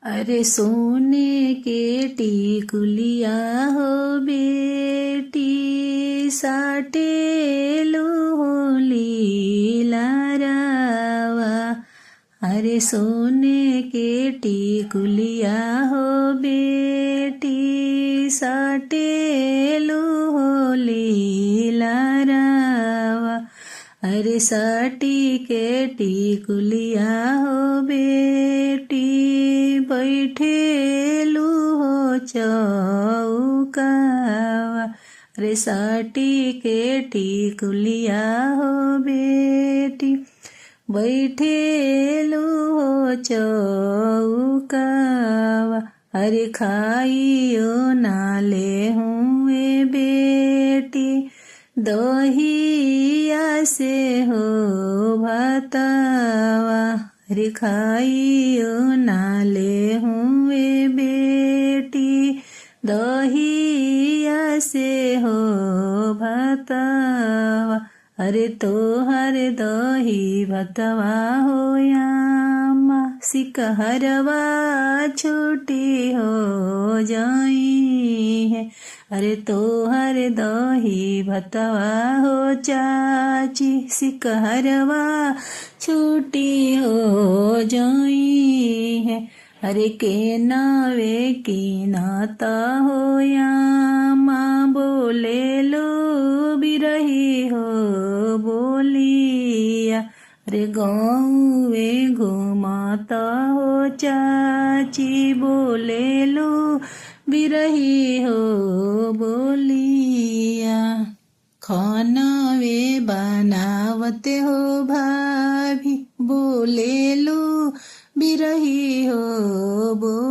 अरे सोने के टिकुलिया हो बेटी साटे लीलारावा। अरे सोने के टिकुलिया हो बेटी साटे लीलारावा। अरे साटी के टिकुलिया हो बेटी बैठेलु हो चौकावा। अरे साटी के टिकुलिया हो बेटी बैठेलु हो चौकावा। अरे खाइयो नाले हुए बेटी दहिया से हो भातावा। अरे खाइयो नाले हुए बेटी दहिया से हो भातावा। अरे तोहर दही भतवा हो यामा सिकहरवा छुट्टी हो जाई है। अरे तोहर दही भतवा हो चाची सिकहरवा छुट्टी हो जाई है। अरे के नावे की नाता हो यामा बोले लो बिरही हो बोलिया। अरे गाँवे घुमाता हो चाची बोले लो बिरही हो बोलिया। खाना वे बनावते हो भाभी बोले लो बिरही हो बोलिया।